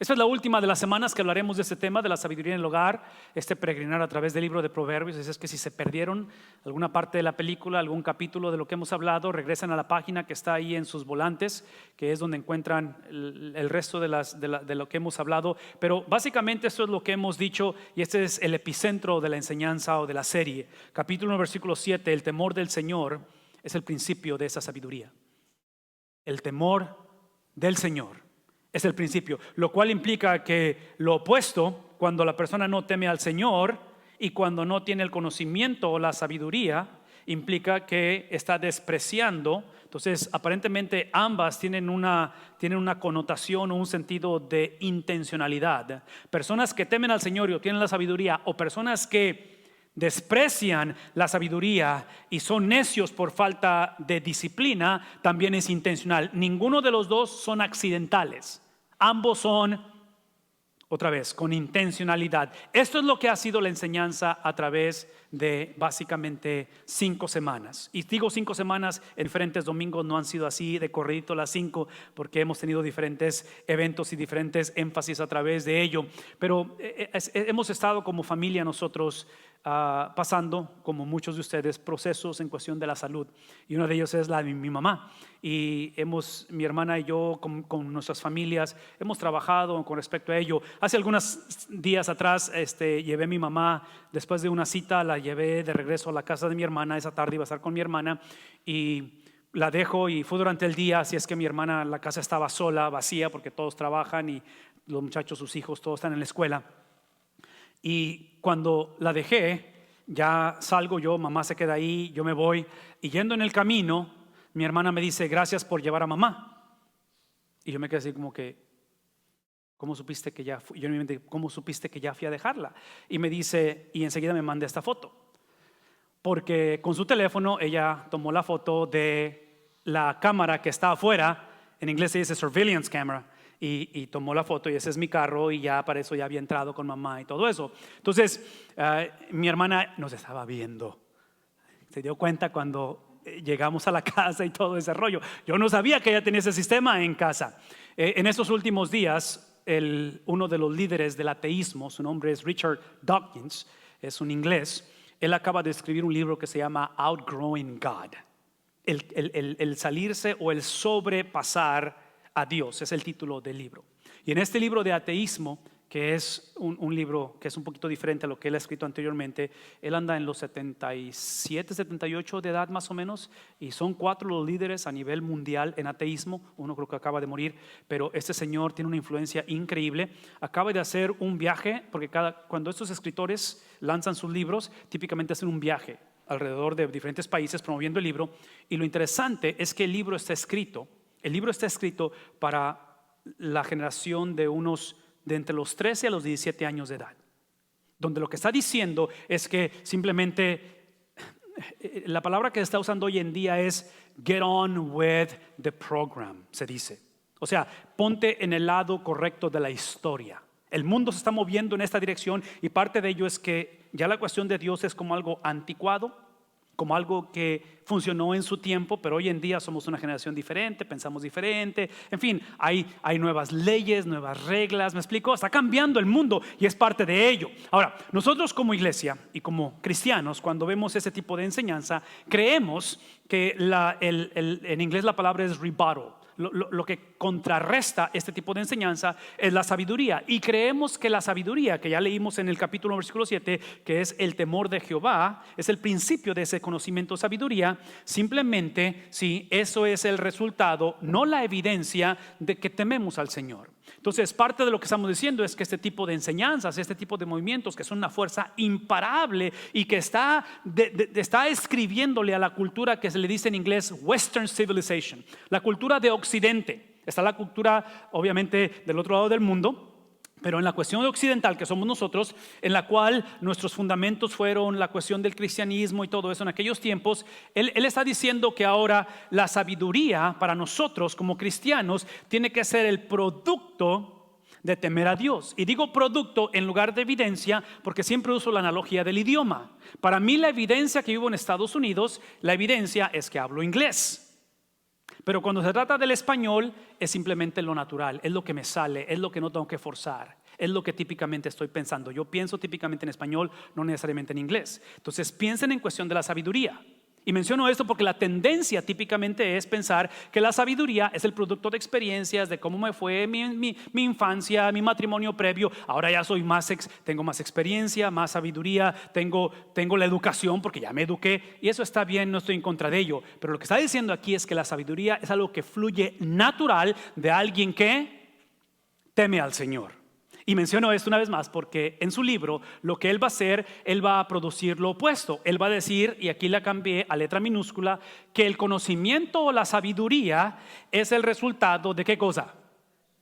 Esta es la última de las semanas que hablaremos de este tema de la sabiduría en el hogar, peregrinar a través del libro de Proverbios. Es que si se perdieron alguna parte de la película, algún capítulo de lo que hemos hablado, regresen a la página que está ahí en sus volantes, que es donde encuentran el resto de lo que hemos hablado. Pero básicamente esto es lo que hemos dicho, y este es el epicentro de la enseñanza o de la serie. Capítulo 1, versículo 7, el temor del Señor es el principio de esa sabiduría. El temor del Señor es el principio, lo cual implica que lo opuesto, cuando la persona no teme al Señor y cuando no tiene el conocimiento o la sabiduría, implica que está despreciando. Entonces, aparentemente ambas tienen una connotación o un sentido de intencionalidad. Personas que temen al Señor y tienen la sabiduría, o personas que desprecian la sabiduría y son necios por falta de disciplina, también es intencional. Ninguno de los dos son accidentales. Ambos son, otra vez, con intencionalidad. Esto es lo que ha sido la enseñanza a través de básicamente 5 semanas. Y digo 5 semanas, en diferentes domingos no han sido así de corridito las 5, porque hemos tenido diferentes eventos y diferentes énfasis a través de ello. Pero hemos estado como familia nosotros pasando, como muchos de ustedes, procesos en cuestión de la salud, y uno de ellos es la de mi mamá. Y mi hermana y yo con nuestras familias hemos trabajado con respecto a ello. Hace algunos días atrás llevé a mi mamá, después de una cita, la llevé de regreso a la casa de mi hermana. Esa tarde iba a estar con mi hermana y la dejo, y fue durante el día. Así es que mi hermana, la casa estaba sola, vacía, porque todos trabajan y los muchachos, sus hijos, todos están en la escuela. Y cuando la dejé, ya salgo yo, mamá se queda ahí, yo me voy, y yendo en el camino, mi hermana me dice: gracias por llevar a mamá. Y yo me quedé así como que, ¿cómo supiste que ya fui? Yo en mi mente, ¿cómo supiste que ya fui a dejarla? Y me dice, y enseguida me manda esta foto, porque con su teléfono ella tomó la foto de la cámara que está afuera. En inglés se dice surveillance camera. Y tomó la foto, y ese es mi carro, y ya para eso ya había entrado con mamá y todo eso. Entonces mi hermana nos estaba viendo, se dio cuenta cuando llegamos a la casa y todo ese rollo. Yo no sabía que ella tenía ese sistema en casa. En estos últimos días, uno de los líderes del ateísmo, su nombre es Richard Dawkins, es un inglés. Él acaba de escribir un libro que se llama Outgrowing God. El salirse o el sobrepasar a Dios es el título del libro. Y en este libro de ateísmo, que es un libro que es un poquito diferente a lo que él ha escrito anteriormente, él anda en los 77, 78 de edad más o menos, y son 4 los líderes a nivel mundial en ateísmo. Uno creo que acaba de morir, pero este señor tiene una influencia increíble. Acaba de hacer un viaje, porque cuando estos escritores lanzan sus libros, típicamente hacen un viaje alrededor de diferentes países promoviendo el libro. Y lo interesante es que el libro está escrito para la generación de entre los 13 a los 17 años de edad, donde lo que está diciendo es que simplemente la palabra que está usando hoy en día es get on with the program, se dice. O sea, ponte en el lado correcto de la historia. El mundo se está moviendo en esta dirección, y parte de ello es que ya la cuestión de Dios es como algo anticuado, como algo que funcionó en su tiempo, pero hoy en día somos una generación diferente, pensamos diferente. En fin, hay nuevas leyes, nuevas reglas. ¿Me explico? Está cambiando el mundo y es parte de ello. Ahora, nosotros como iglesia y como cristianos, cuando vemos ese tipo de enseñanza, creemos que en inglés la palabra es rebuttal. Lo que contrarresta este tipo de enseñanza es la sabiduría, y creemos que la sabiduría, que ya leímos en el capítulo versículo 7, que es el temor de Jehová, es el principio de ese conocimiento, sabiduría. Simplemente, sí, eso es el resultado, no la evidencia de que tememos al Señor. Entonces, parte de lo que estamos diciendo es que este tipo de enseñanzas, este tipo de movimientos, que son una fuerza imparable y que está escribiéndole a la cultura que se le dice en inglés Western Civilization, la cultura de Occidente. Está la cultura, obviamente, del otro lado del mundo, pero en la cuestión de occidental, que somos nosotros, en la cual nuestros fundamentos fueron la cuestión del cristianismo y todo eso en aquellos tiempos, él está diciendo que ahora la sabiduría para nosotros como cristianos tiene que ser el producto de temer a Dios. Y digo producto en lugar de evidencia, porque siempre uso la analogía del idioma. Para mí, la evidencia que vivo en Estados Unidos, la evidencia es que hablo inglés. Pero cuando se trata del español, es simplemente lo natural, es lo que me sale, es lo que no tengo que forzar, es lo que típicamente estoy pensando. Yo pienso típicamente en español, no necesariamente en inglés. Entonces piensen en cuestión de la sabiduría. Y menciono esto porque la tendencia típicamente es pensar que la sabiduría es el producto de experiencias, de cómo me fue mi infancia, mi matrimonio previo. Ahora ya soy tengo más experiencia, más sabiduría, tengo la educación porque ya me eduqué. Y eso está bien, no estoy en contra de ello. Pero lo que está diciendo aquí es que la sabiduría es algo que fluye natural de alguien que teme al Señor. Y menciono esto una vez más porque en su libro lo que él va a hacer, él va a producir lo opuesto. Él va a decir, y aquí la cambié a letra minúscula, que el conocimiento o la sabiduría es el resultado de ¿qué cosa?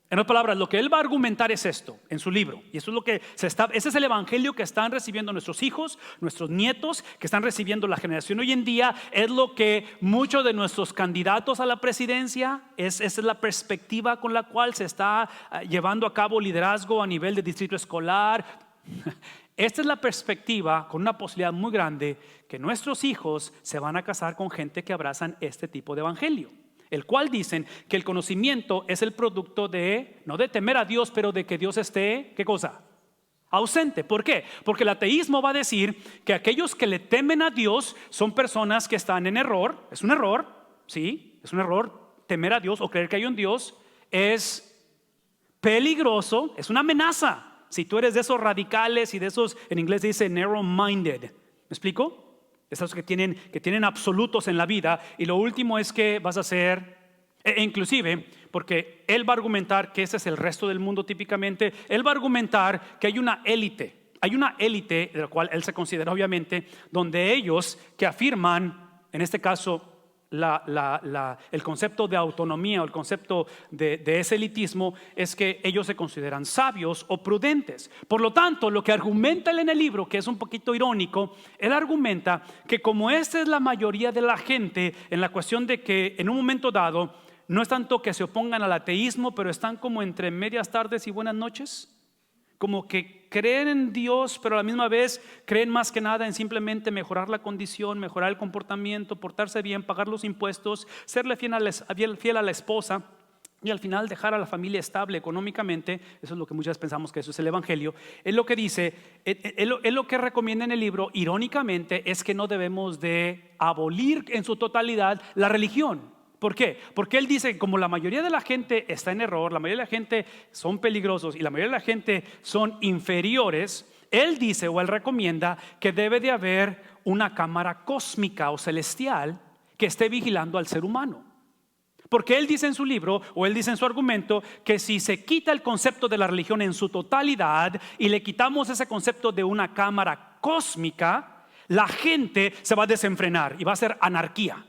En otras palabras, lo que él va a argumentar es esto en su libro. Y eso es lo que ese es el evangelio que están recibiendo nuestros hijos, nuestros nietos, que están recibiendo la generación hoy en día. Es lo que muchos de nuestros candidatos a la presidencia, esa es la perspectiva con la cual se está llevando a cabo liderazgo a nivel de distrito escolar. Esta es la perspectiva con una posibilidad muy grande que nuestros hijos se van a casar con gente que abrazan este tipo de evangelio, el cual dicen que el conocimiento es el producto de, no de temer a Dios, pero de que Dios esté, ¿qué cosa? Ausente. ¿Por qué? Porque el ateísmo va a decir que aquellos que le temen a Dios son personas que están en error. Es un error, sí, es un error. Temer a Dios o creer que hay un Dios es peligroso, es una amenaza. Si tú eres de esos radicales y de esos, en inglés dice narrow-minded, ¿me explico? Esos que tienen absolutos en la vida. Y lo último es que vas a ser, inclusive, porque él va a argumentar que ese es el resto del mundo típicamente. Él va a argumentar que hay una élite de la cual él se considera obviamente, donde ellos que afirman, en este caso, el concepto de autonomía o el concepto de ese elitismo es que ellos se consideran sabios o prudentes. Por lo tanto, lo que argumenta él en el libro, que es un poquito irónico, él argumenta que como esta es la mayoría de la gente en la cuestión de que en un momento dado no es tanto que se opongan al ateísmo, pero están como entre medias tardes y buenas noches, como que creen en Dios, pero a la misma vez creen más que nada en simplemente mejorar la condición, mejorar el comportamiento, portarse bien, pagar los impuestos, serle fiel a la esposa y al final dejar a la familia estable económicamente. Eso es lo que muchas pensamos que eso es el evangelio. Es lo que dice, es lo que recomienda en el libro, irónicamente, es que no debemos de abolir en su totalidad la religión. ¿Por qué? Porque él dice que como la mayoría de la gente está en error, la mayoría de la gente son peligrosos y la mayoría de la gente son inferiores, él dice o él recomienda que debe de haber una cámara cósmica o celestial que esté vigilando al ser humano. Porque él dice en su libro o él dice en su argumento que si se quita el concepto de la religión en su totalidad y le quitamos ese concepto de una cámara cósmica, la gente se va a desenfrenar y va a ser anarquía.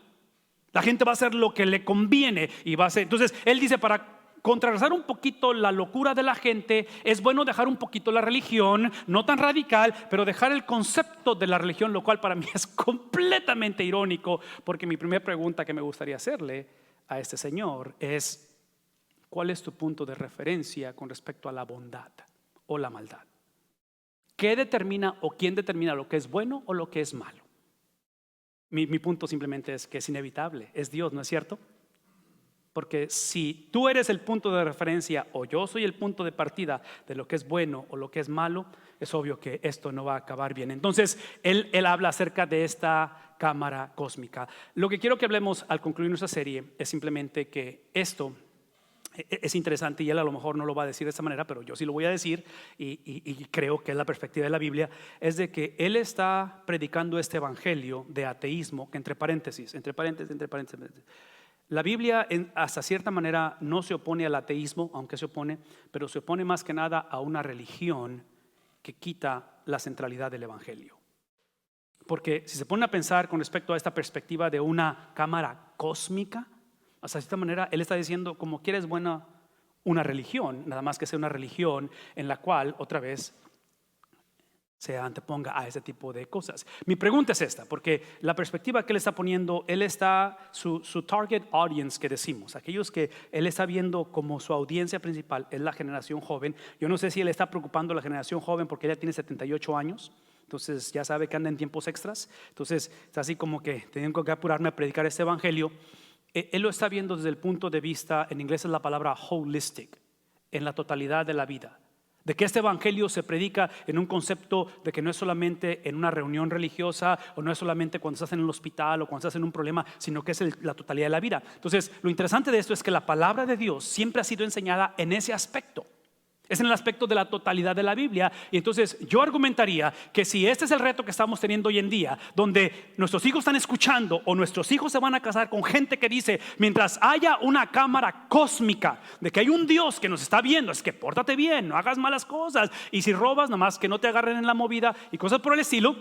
La gente va a hacer lo que le conviene y va a hacer. Entonces él dice, para contrarrestar un poquito la locura de la gente, es bueno dejar un poquito la religión, no tan radical, pero dejar el concepto de la religión, lo cual para mí es completamente irónico, porque mi primera pregunta que me gustaría hacerle a este señor es: ¿cuál es tu punto de referencia con respecto a la bondad o la maldad? ¿Qué determina o quién determina lo que es bueno o lo que es malo? Mi punto simplemente es que es inevitable, es Dios, ¿no es cierto? Porque si tú eres el punto de referencia o yo soy el punto de partida de lo que es bueno o lo que es malo, es obvio que esto no va a acabar bien. Entonces él habla acerca de esta cámara cósmica. Lo que quiero que hablemos al concluir nuestra serie es simplemente que esto es interesante y él a lo mejor no lo va a decir de esta manera, pero yo sí lo voy a decir y creo que es la perspectiva de la Biblia, es de que él está predicando este evangelio de ateísmo, que entre paréntesis, la Biblia hasta cierta manera no se opone al ateísmo, aunque se opone, pero se opone más que nada a una religión que quita la centralidad del evangelio. Porque si se pone a pensar con respecto a esta perspectiva de una cámara cósmica, hasta de esta manera él está diciendo, como quieres buena una religión, nada más que sea una religión en la cual otra vez se anteponga a ese tipo de cosas. Mi pregunta es esta, porque la perspectiva que él está poniendo, su target audience que decimos, aquellos que él está viendo como su audiencia principal es la generación joven. Yo no sé si él está preocupando a la generación joven porque ella tiene 78 años, entonces ya sabe que anda en tiempos extras, entonces está así como que tengo que apurarme a predicar este evangelio. Él lo está viendo desde el punto de vista, en inglés es la palabra holistic, en la totalidad de la vida. De que este evangelio se predica en un concepto de que no es solamente en una reunión religiosa, o no es solamente cuando estás en el hospital o cuando estás en un problema, sino que es la totalidad de la vida. Entonces, lo interesante de esto es que la palabra de Dios siempre ha sido enseñada en ese aspecto. Es en el aspecto de la totalidad de la Biblia. Y entonces yo argumentaría que si este es el reto que estamos teniendo hoy en día, donde nuestros hijos están escuchando o nuestros hijos se van a casar con gente que dice, mientras haya una cámara cósmica de que hay un Dios que nos está viendo, es que pórtate bien, no hagas malas cosas, y si robas, nada más que no te agarren en la movida y cosas por el estilo.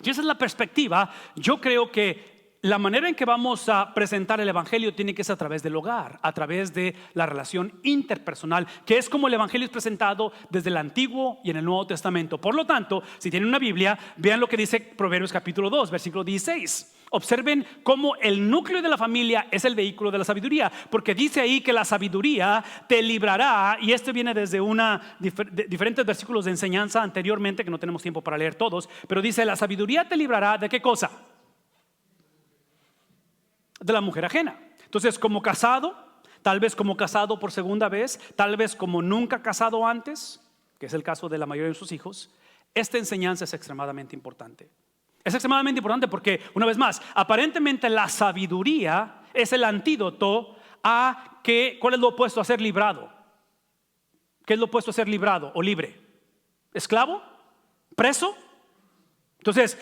Si esa es la perspectiva, yo creo que la manera en que vamos a presentar el evangelio tiene que ser a través del hogar, a través de la relación interpersonal, que es como el evangelio es presentado desde el Antiguo y en el Nuevo Testamento. Por lo tanto, si tienen una Biblia, vean lo que dice Proverbios capítulo 2, versículo 16. Observen cómo el núcleo de la familia es el vehículo de la sabiduría, porque dice ahí que la sabiduría te librará, y esto viene desde diferentes versículos de enseñanza anteriormente, que no tenemos tiempo para leer todos, pero dice, la sabiduría te librará ¿de qué cosa? De la mujer ajena. Entonces, como casado, tal vez como casado por segunda vez, tal vez como nunca casado antes, que es el caso de la mayoría de sus hijos, esta enseñanza es extremadamente importante. Es extremadamente importante porque, una vez más, aparentemente la sabiduría es el antídoto a que, ¿cuál es lo opuesto a ser librado? ¿Qué es lo opuesto a ser librado o libre? ¿Esclavo? ¿Preso? Entonces,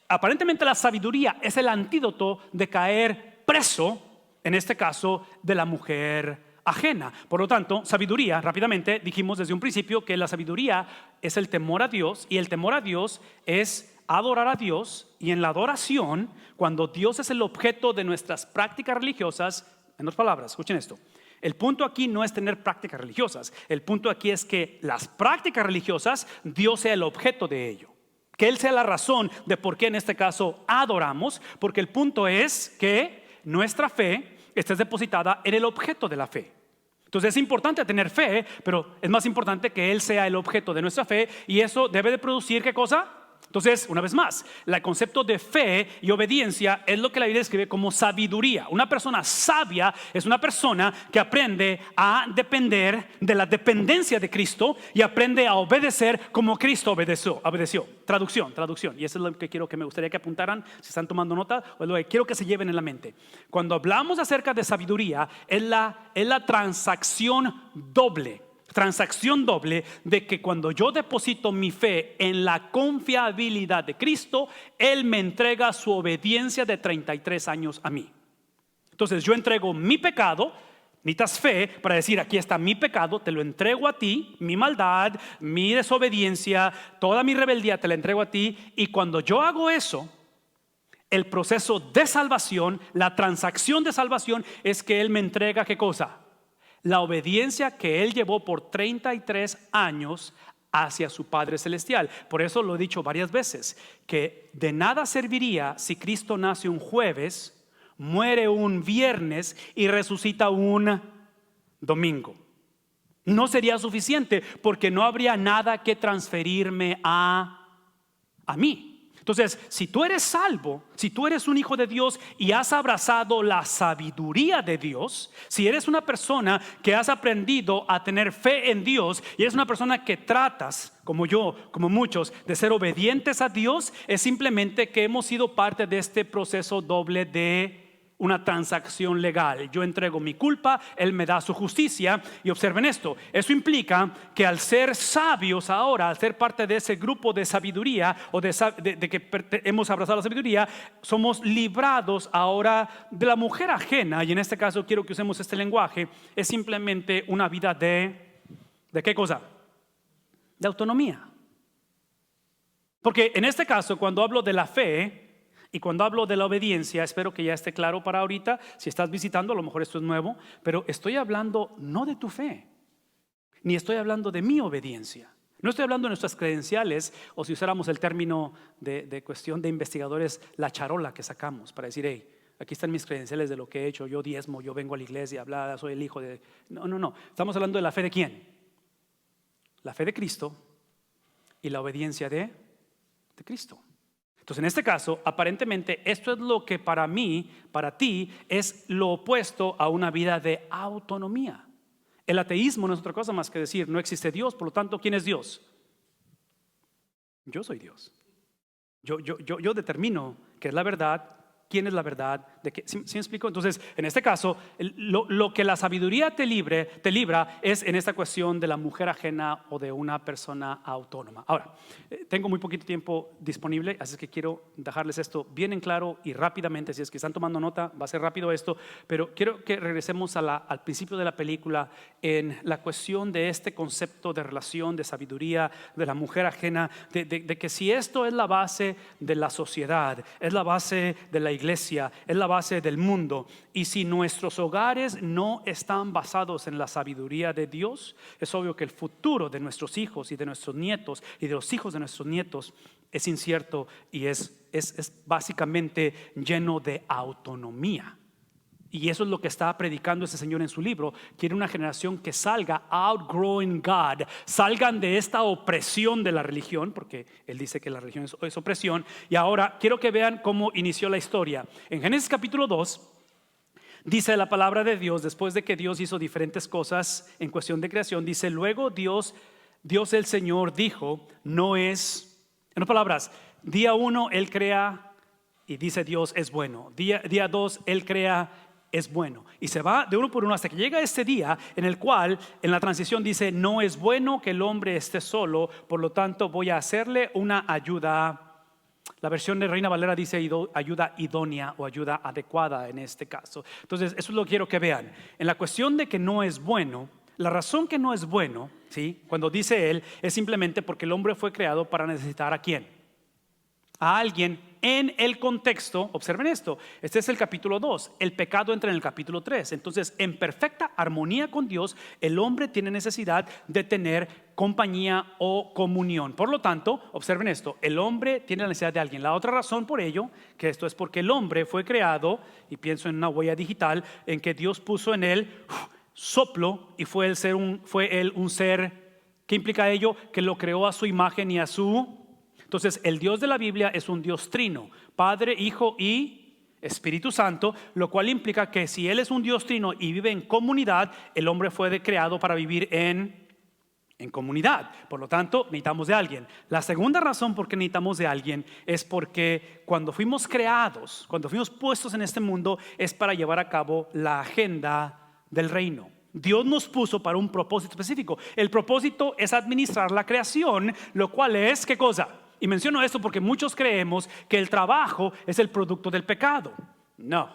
aparentemente la sabiduría es el antídoto de caer preso, en este caso, de la mujer ajena. Por lo tanto, sabiduría, rápidamente dijimos desde un principio que la sabiduría es el temor a Dios, y el temor a Dios es adorar a Dios, y en la adoración, cuando Dios es el objeto de nuestras prácticas religiosas, en otras palabras, escuchen esto, el punto aquí no es tener prácticas religiosas, el punto aquí es que las prácticas religiosas, Dios sea el objeto de ello. Que Él sea la razón de por qué en este caso adoramos, porque el punto es que nuestra fe esté depositada en el objeto de la fe. Entonces es importante tener fe, pero es más importante que Él sea el objeto de nuestra fe, y eso debe de producir ¿qué cosa? Entonces, una vez más, el concepto de fe y obediencia es lo que la Biblia describe como sabiduría. Una persona sabia es una persona que aprende a depender de la dependencia de Cristo y aprende a obedecer como Cristo obedeció. Traducción. Y eso es lo que quiero que me gustaría que apuntaran, si están tomando nota, o es lo que quiero que se lleven en la mente. Cuando hablamos acerca de sabiduría, es la transacción doble de que cuando yo deposito mi fe en la confiabilidad de Cristo, Él me entrega su obediencia de 33 años a mí. Entonces yo entrego mi pecado, necesitas fe para decir aquí está mi pecado, te lo entrego a ti, mi maldad, mi desobediencia, toda mi rebeldía te la entrego a ti, y cuando yo hago eso, el proceso de salvación, la transacción de salvación es que Él me entrega ¿qué cosa? La obediencia que Él llevó por 33 años hacia su Padre Celestial. Por eso lo he dicho varias veces, que de nada serviría si Cristo nace un jueves, muere un viernes y resucita un domingo. No sería suficiente, porque no habría nada que transferirme a mí. Entonces, si tú eres salvo, si tú eres un hijo de Dios y has abrazado la sabiduría de Dios, si eres una persona que has aprendido a tener fe en Dios y eres una persona que tratas, como yo, como muchos, de ser obedientes a Dios, es simplemente que hemos sido parte de este proceso doble de una transacción legal. Yo entrego mi culpa, Él me da su justicia. Y observen esto, eso implica que al ser sabios ahora, al ser parte de ese grupo de sabiduría, o de que hemos abrazado la sabiduría, somos librados ahora de la mujer ajena. Y en este caso quiero que usemos este lenguaje. Es simplemente una vida ¿de qué cosa? De autonomía. Porque en este caso, cuando hablo de la fe y cuando hablo de la obediencia, espero que ya esté claro para ahorita. Si estás visitando, a lo mejor esto es nuevo, pero estoy hablando no de tu fe, ni estoy hablando de mi obediencia. No estoy hablando de nuestras credenciales, o si usáramos el término de cuestión de investigadores, la charola que sacamos para decir, hey, aquí están mis credenciales de lo que he hecho, yo diezmo, yo vengo a la iglesia, bla, soy el hijo de... No, estamos hablando de la fe de ¿quién? La fe de Cristo y la obediencia de Cristo. Entonces, en este caso, aparentemente, esto es lo que para mí, para ti, es lo opuesto a una vida de autonomía. El ateísmo no es otra cosa más que decir, no existe Dios, por lo tanto, ¿quién es Dios? Yo soy Dios. Yo determino qué es la verdad, quién es la verdad, de qué. ¿Sí me explico? Entonces, en este caso, lo que la sabiduría te libra es en esta cuestión de la mujer ajena o de una persona autónoma. Ahora, tengo muy poquito tiempo disponible, así que quiero dejarles esto bien en claro y rápidamente. Si es que están tomando nota, va a ser rápido esto, pero quiero que regresemos al principio de la película en la cuestión de este concepto de relación, de sabiduría, de la mujer ajena, de que si esto es la base de la sociedad, es la base de la iglesia, es la base del mundo, y si nuestros hogares no están basados en la sabiduría de Dios, es obvio que el futuro de nuestros hijos y de nuestros nietos y de los hijos de nuestros nietos es incierto y es básicamente lleno de autonomía. Y eso es lo que está predicando ese señor en su libro. Quiere una generación que salga, outgrowing God, salgan de esta opresión de la religión, porque él dice que la religión es opresión. Y ahora quiero que vean cómo inició la historia. En Génesis capítulo 2 dice la palabra de Dios, después de que Dios hizo diferentes cosas en cuestión de creación, dice: luego Dios el Señor dijo, no es, en otras palabras, día 1 él crea y dice Dios es bueno. Día 2 él crea, es bueno, y se va de uno por uno hasta que llega este día en el cual en la transición dice: no es bueno que el hombre esté solo, por lo tanto voy a hacerle una ayuda. La versión de Reina Valera dice ayuda idónea o ayuda adecuada en este caso. Entonces eso es lo que quiero que vean. En la cuestión de que no es bueno, la razón que no es bueno, ¿sí? Cuando dice él, es simplemente porque el hombre fue creado para necesitar ¿a quién? A alguien. En el contexto, observen esto, este es el capítulo 2, el pecado entra en el capítulo 3. Entonces, en perfecta armonía con Dios, el hombre tiene necesidad de tener compañía o comunión. Por lo tanto, observen esto, el hombre tiene la necesidad de alguien. La otra razón por ello, que esto es porque el hombre fue creado, y pienso en una huella digital, en que Dios puso en él soplo, y fue él un ser. ¿Qué implica ello? Que lo creó a su imagen y a su. Entonces el Dios de la Biblia es un Dios trino, Padre, Hijo y Espíritu Santo, lo cual implica que si Él es un Dios trino y vive en comunidad, el hombre fue creado para vivir en comunidad. Por lo tanto, necesitamos de alguien. La segunda razón por qué necesitamos de alguien es porque cuando fuimos creados, cuando fuimos puestos en este mundo, es para llevar a cabo la agenda del reino. Dios nos puso para un propósito específico. El propósito es administrar la creación, lo cual es, ¿qué cosa? Y menciono esto porque muchos creemos que el trabajo es el producto del pecado. No.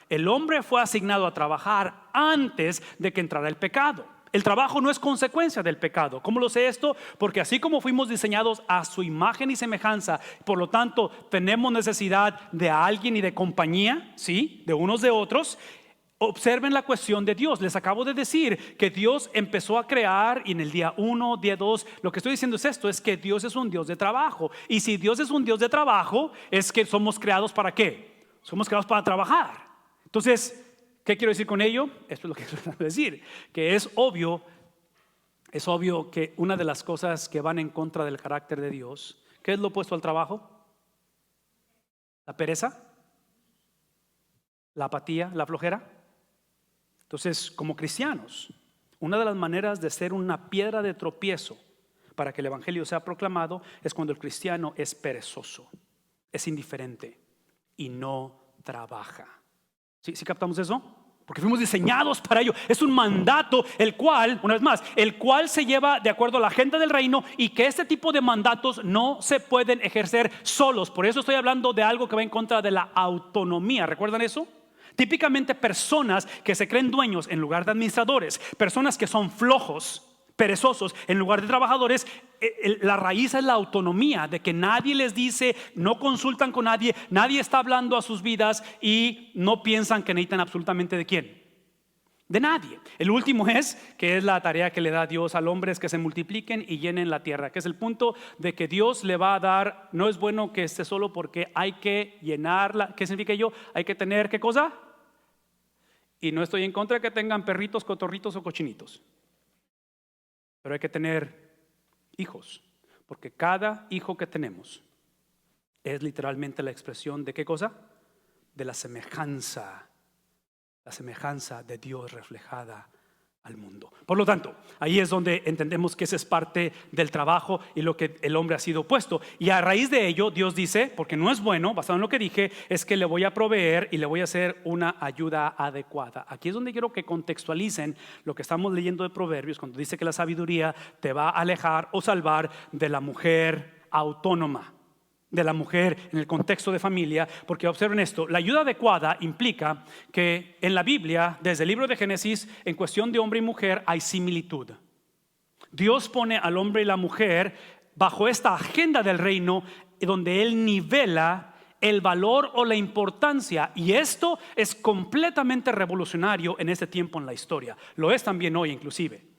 El hombre fue asignado a trabajar antes de que entrara el pecado. El trabajo no es consecuencia del pecado. ¿Cómo lo sé esto? Porque así como fuimos diseñados a su imagen y semejanza, por lo tanto tenemos necesidad de alguien y de compañía, ¿sí? De unos de otros. Observen la cuestión de Dios. Les acabo de decir que Dios empezó a crear y en el día 1, día 2, lo que estoy diciendo es esto, es que Dios es un Dios de trabajo. Y si Dios es un Dios de trabajo, es que somos creados ¿para qué? Somos creados para trabajar. Entonces, ¿qué quiero decir con ello? Esto es lo que quiero decir, que es obvio que una de las cosas que van en contra del carácter de Dios, ¿qué es lo opuesto al trabajo? La pereza, la apatía, la flojera. Entonces, como cristianos, una de las maneras de ser una piedra de tropiezo para que el evangelio sea proclamado es cuando el cristiano es perezoso, es indiferente y no trabaja. ¿Sí captamos eso? Porque fuimos diseñados para ello. Es un mandato el cual, una vez más, el cual se lleva de acuerdo a la agenda del reino, y que este tipo de mandatos no se pueden ejercer solos. Por eso estoy hablando de algo que va en contra de la autonomía. ¿Recuerdan eso? Típicamente personas que se creen dueños en lugar de administradores, personas que son flojos, perezosos en lugar de trabajadores. La raíz es la autonomía, de que nadie les dice, no consultan con nadie, nadie está hablando a sus vidas y no piensan que necesitan absolutamente ¿de quién? De nadie. El último es, que es la tarea que le da Dios al hombre, es que se multipliquen y llenen la tierra, que es el punto de que Dios le va a dar. No es bueno que esté solo porque hay que llenarla. ¿Qué significa ello? Hay que tener, ¿qué cosa? Y no estoy en contra de que tengan perritos, cotorritos o cochinitos, pero hay que tener hijos, porque cada hijo que tenemos es literalmente la expresión ¿de qué cosa? De la semejanza de Dios reflejada al mundo. Por lo tanto, ahí es donde entendemos que ese es parte del trabajo y lo que el hombre ha sido puesto. Y a raíz de ello, Dios dice, porque no es bueno, basado en lo que dije, es que le voy a proveer y le voy a hacer una ayuda adecuada. Aquí es donde quiero que contextualicen lo que estamos leyendo de Proverbios, cuando dice que la sabiduría te va a alejar o salvar de la mujer autónoma, de la mujer en el contexto de familia, porque observen esto, la ayuda adecuada implica que en la Biblia, desde el libro de Génesis, en cuestión de hombre y mujer hay similitud. Dios pone al hombre y la mujer bajo esta agenda del reino, donde Él nivela el valor o la importancia, y esto es completamente revolucionario en este tiempo en la historia. Lo es también hoy inclusive.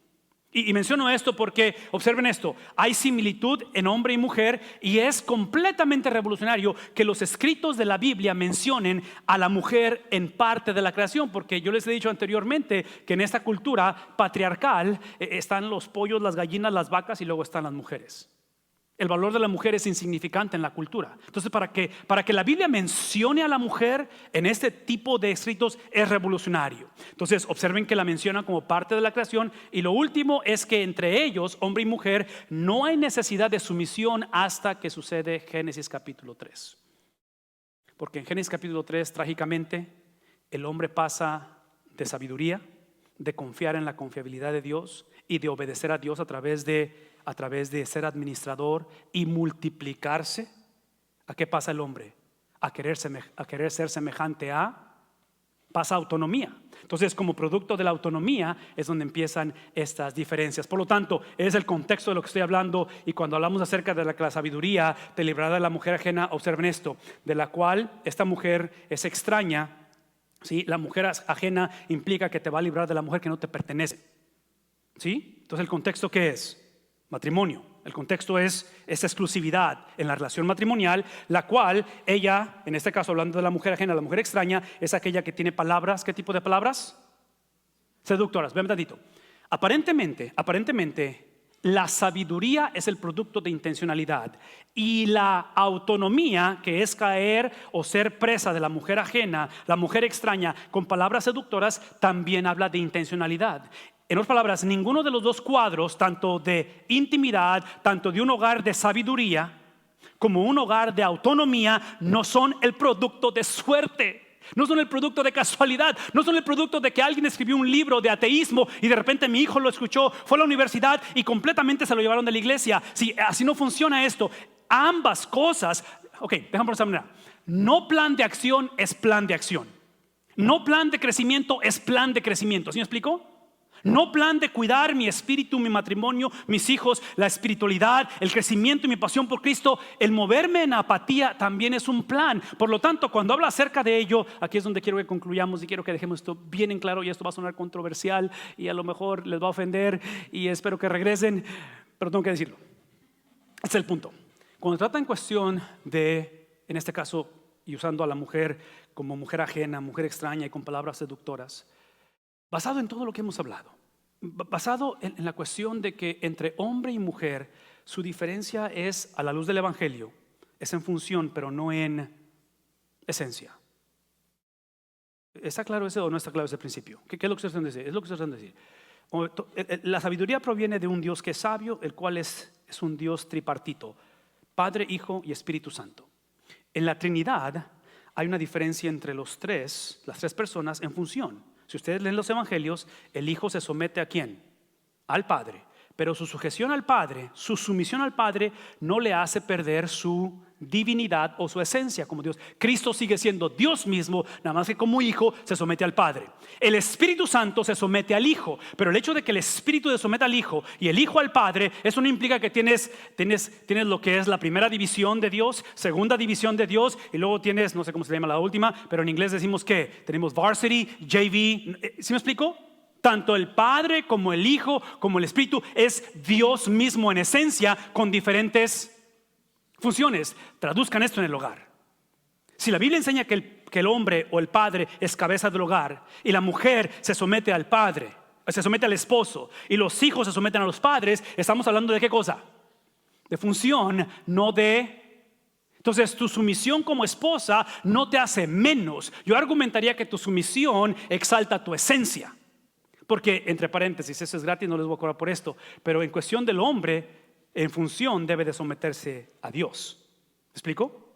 Y menciono esto porque, observen esto, hay similitud en hombre y mujer, y es completamente revolucionario que los escritos de la Biblia mencionen a la mujer en parte de la creación, porque yo les he dicho anteriormente que en esta cultura patriarcal están los pollos, las gallinas, las vacas y luego están las mujeres. El valor de la mujer es insignificante en la cultura. Entonces, para que la Biblia mencione a la mujer en este tipo de escritos es revolucionario. Entonces, observen que la menciona como parte de la creación. Y lo último es que entre ellos, hombre y mujer, no hay necesidad de sumisión hasta que sucede Génesis capítulo 3. Porque en Génesis capítulo 3, trágicamente, el hombre pasa de sabiduría, de confiar en la confiabilidad de Dios y de obedecer a Dios a través de ser administrador y multiplicarse. ¿A qué pasa el hombre? A querer ser semejante pasa autonomía. Entonces, como producto de la autonomía es donde empiezan estas diferencias. Por lo tanto, es el contexto de lo que estoy hablando. Y cuando hablamos acerca de la sabiduría te librará de la mujer ajena, observen esto, de la cual esta mujer es extraña. ¿Sí? La mujer ajena implica que te va a librar de la mujer que no te pertenece. ¿Sí? Entonces, ¿el contexto qué es? Matrimonio. El contexto es esa exclusividad en la relación matrimonial, la cual ella, en este caso hablando de la mujer ajena, la mujer extraña, es aquella que tiene palabras. ¿Qué tipo de palabras? Seductoras. Vean tantito. Aparentemente, la sabiduría es el producto de intencionalidad, y la autonomía, que es caer o ser presa de la mujer ajena, la mujer extraña, con palabras seductoras, también habla de intencionalidad. En otras palabras, ninguno de los dos cuadros, tanto de intimidad, tanto de un hogar de sabiduría como un hogar de autonomía, no son el producto de suerte, no son el producto de casualidad, no son el producto de que alguien escribió un libro de ateísmo y de repente mi hijo lo escuchó, fue a la universidad y completamente se lo llevaron de la iglesia. Sí, así no funciona esto. Ambas cosas, déjame por esta manera. No plan de acción es plan de acción. No plan de crecimiento es plan de crecimiento. ¿Sí me explico? No plan de cuidar mi espíritu, mi matrimonio, mis hijos, la espiritualidad, el crecimiento y mi pasión por Cristo, el moverme en apatía también es un plan. Por lo tanto, cuando habla acerca de ello, aquí es donde quiero que concluyamos y quiero que dejemos esto bien en claro. Y esto va a sonar controversial y a lo mejor les va a ofender y espero que regresen, pero tengo que decirlo. Este es el punto. Cuando trata en cuestión de, en este caso, y usando a la mujer como mujer ajena, mujer extraña y con palabras seductoras, basado en todo lo que hemos hablado, basado en la cuestión de que entre hombre y mujer su diferencia es, a la luz del Evangelio, es en función pero no en esencia. ¿Está claro eso o no está claro ese principio? ¿Qué es lo que ustedes están diciendo? Es lo que ustedes están diciendo. La sabiduría proviene de un Dios que es sabio, el cual es un Dios tripartito, Padre, Hijo y Espíritu Santo. En la Trinidad hay una diferencia entre las tres personas en función. Si ustedes leen los evangelios, el Hijo se somete ¿a quién? Al Padre. Pero su sujeción al Padre, su sumisión al Padre no le hace perder su divinidad o su esencia como Dios. Cristo sigue siendo Dios mismo, nada más que como Hijo se somete al Padre. El Espíritu Santo se somete al Hijo, pero el hecho de que el Espíritu se someta al Hijo y el Hijo al Padre, eso no implica que tienes lo que es la primera división de Dios, segunda división de Dios, y luego tienes, no sé cómo se llama la última, pero en inglés decimos que tenemos varsity, JV. ¿Sí me explico? Tanto el Padre como el Hijo como el Espíritu es Dios mismo en esencia, con diferentes funciones. Traduzcan esto en el hogar. Si la Biblia enseña que el hombre o el padre es cabeza del hogar y la mujer se somete al padre, se somete al esposo, y los hijos se someten a los padres, estamos hablando de ¿qué cosa? De función, no de Entonces tu sumisión como esposa no te hace menos. Yo argumentaría que tu sumisión exalta tu esencia. Porque, entre paréntesis, eso es gratis, no les voy a cobrar por esto, pero en cuestión del hombre, en función debe de someterse a Dios. ¿Me explico?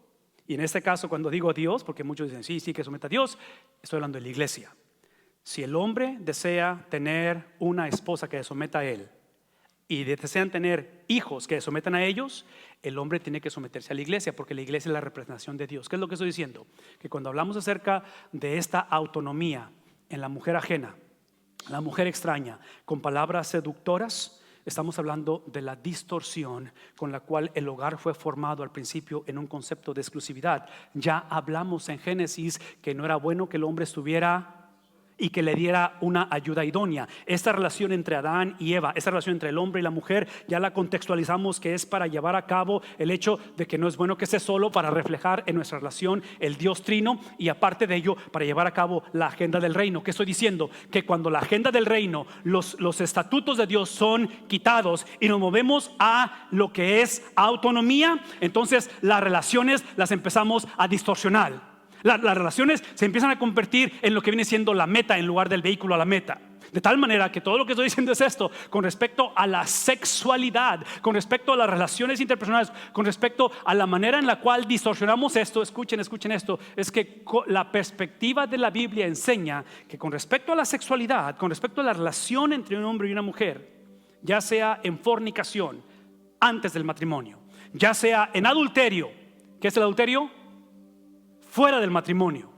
Y en este caso, cuando digo Dios, porque muchos dicen sí, que someta a Dios, estoy hablando de la iglesia. Si el hombre desea tener una esposa que se someta a él y desean tener hijos que se sometan a ellos, el hombre tiene que someterse a la iglesia, porque la iglesia es la representación de Dios. ¿Qué es lo que estoy diciendo? Que cuando hablamos acerca de esta autonomía en la mujer ajena, la mujer extraña, con palabras seductoras, estamos hablando de la distorsión con la cual el hogar fue formado al principio en un concepto de exclusividad. Ya hablamos en Génesis que no era bueno que el hombre estuviera y que le diera una ayuda idónea. Esta relación entre Adán y Eva, esta relación entre el hombre y la mujer, ya la contextualizamos que es para llevar a cabo el hecho de que no es bueno que esté solo, para reflejar en nuestra relación el Dios trino, y aparte de ello para llevar a cabo la agenda del reino. ¿Qué estoy diciendo? Que cuando la agenda del reino, los estatutos de Dios son quitados y nos movemos a lo que es autonomía, entonces las relaciones las empezamos a distorsionar. Las relaciones se empiezan a convertir en lo que viene siendo la meta en lugar del vehículo a la meta. De tal manera que todo lo que estoy diciendo es esto: con respecto a la sexualidad, con respecto a las relaciones interpersonales, con respecto a la manera en la cual distorsionamos esto, escuchen esto, es que la perspectiva de la Biblia enseña que con respecto a la sexualidad, con respecto a la relación entre un hombre y una mujer, ya sea en fornicación antes del matrimonio, ya sea en adulterio, ¿qué es el adulterio? Fuera del matrimonio,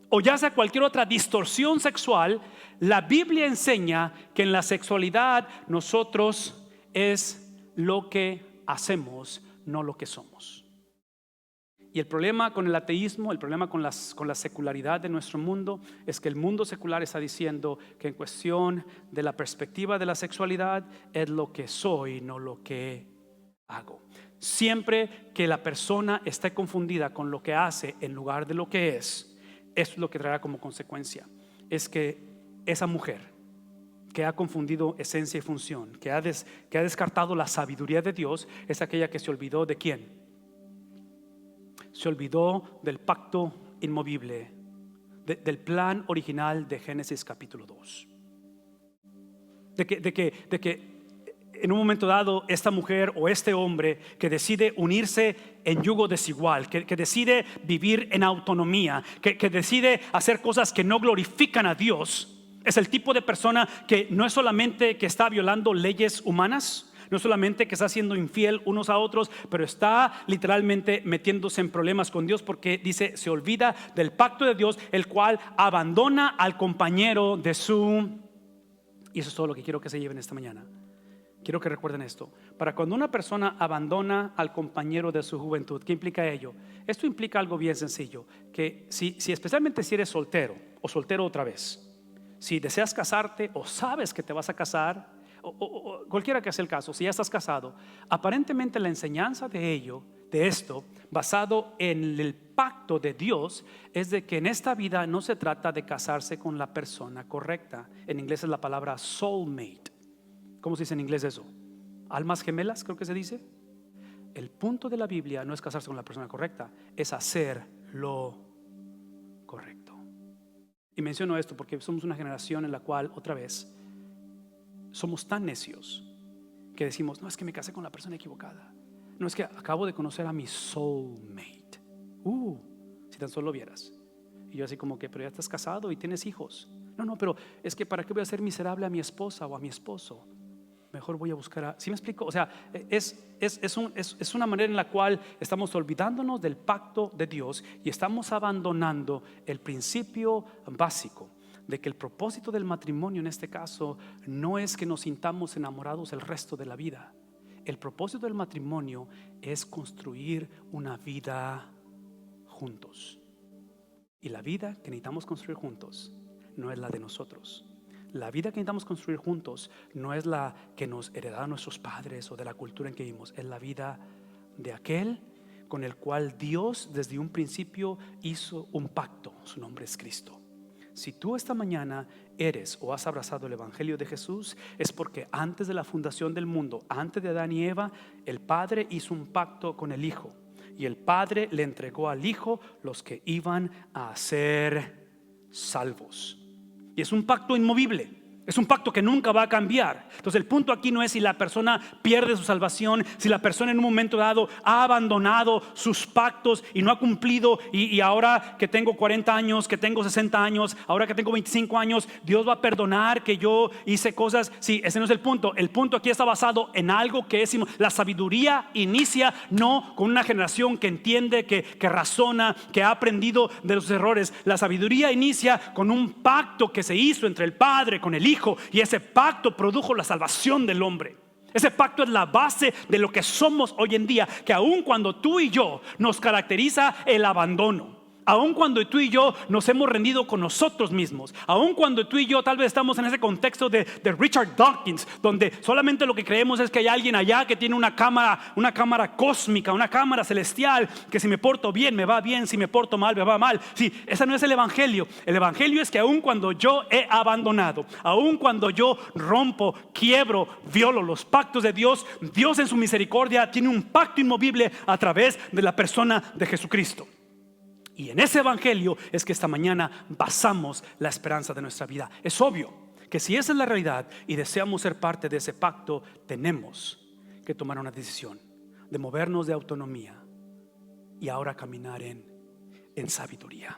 o ya sea cualquier otra distorsión sexual, la Biblia enseña que en la sexualidad nosotros es lo que hacemos, no lo que somos. Y el problema con el ateísmo, el problema con la secularidad de nuestro mundo, es que el mundo secular está diciendo que en cuestión de la perspectiva de la sexualidad es lo que soy, no lo que hago. Siempre que la persona esté confundida con lo que hace en lugar de lo que es, eso es lo que traerá como consecuencia. Es que esa mujer que ha confundido esencia y función, que ha descartado la sabiduría de Dios, es aquella que se olvidó ¿de quién? Se olvidó del pacto inmovible, del plan original de Génesis capítulo 2. De que en un momento dado esta mujer o este hombre que decide unirse en yugo desigual, que decide vivir en autonomía, que decide hacer cosas que no glorifican a Dios, es el tipo de persona que no es solamente que está violando leyes humanas, no es solamente que está siendo infiel unos a otros, pero está literalmente metiéndose en problemas con Dios, porque dice, se olvida del pacto de Dios, el cual abandona al compañero de su... Y eso es todo lo que quiero que se lleven esta mañana. Quiero que recuerden esto: para cuando una persona abandona al compañero de su juventud, ¿qué implica ello? Esto implica algo bien sencillo, que si especialmente si eres soltero o soltero otra vez, si deseas casarte o sabes que te vas a casar, o cualquiera que sea el caso, si ya estás casado, aparentemente la enseñanza de esto, basado en el pacto de Dios, es de que en esta vida no se trata de casarse con la persona correcta. En inglés es la palabra soulmate. ¿Cómo se dice en inglés eso? Almas gemelas, creo que se dice. El punto de la Biblia no es casarse con la persona correcta, es hacer lo correcto. Y menciono esto porque somos una generación en la cual, otra vez, somos tan necios que decimos, no, es que me casé con la persona equivocada, no, es que acabo de conocer a mi soulmate. Si tan solo vieras. Y yo así como que, pero ya estás casado y tienes hijos. No, pero es que ¿para qué voy a hacer miserable a mi esposa o a mi esposo? Mejor voy a buscar a... ¿Sí me explico? O sea, es una manera en la cual estamos olvidándonos del pacto de Dios y estamos abandonando el principio básico de que el propósito del matrimonio en este caso no es que nos sintamos enamorados el resto de la vida. El propósito del matrimonio es construir una vida juntos. Y la vida que necesitamos construir juntos no es la de nosotros. La vida que necesitamos construir juntos no es la que nos heredaron nuestros padres o de la cultura en que vivimos. Es la vida de aquel con el cual Dios desde un principio hizo un pacto. Su nombre es Cristo. Si tú esta mañana eres o has abrazado el evangelio de Jesús, es porque antes de la fundación del mundo, antes de Adán y Eva, el Padre hizo un pacto con el Hijo. y el Padre le entregó al Hijo los que iban a ser salvos. Y es un pacto inmovible. Es un pacto que nunca va a cambiar. Entonces el punto aquí no es si la persona pierde su salvación, si la persona en un momento dado ha abandonado sus pactos y no ha cumplido, y ahora que tengo 40 años, que tengo 60 años, ahora que tengo 25 años, Dios va a perdonar que yo hice cosas. Sí, ese no es el punto. El punto aquí está basado en algo que es, la sabiduría inicia no con una generación que entiende, que razona, que ha aprendido de los errores. La sabiduría inicia con un pacto que se hizo entre el Padre con el Hijo, y ese pacto produjo la salvación del hombre. Ese pacto es la base de lo que somos hoy en día, que aun cuando tú y yo nos caracteriza el abandono, aun cuando tú y yo nos hemos rendido con nosotros mismos, aun cuando tú y yo tal vez estamos en ese contexto de Richard Dawkins, donde solamente lo que creemos es que hay alguien allá que tiene una cámara cósmica, una cámara celestial, que si me porto bien me va bien, si me porto mal me va mal. Sí, ese no es el evangelio. El evangelio es que aun cuando yo he abandonado, aun cuando yo rompo, quiebro, violo los pactos de Dios, Dios en su misericordia tiene un pacto inmovible a través de la persona de Jesucristo. Y en ese evangelio es que esta mañana basamos la esperanza de nuestra vida. Es obvio que si esa es la realidad y deseamos ser parte de ese pacto, tenemos que tomar una decisión de movernos de autonomía y ahora caminar en sabiduría.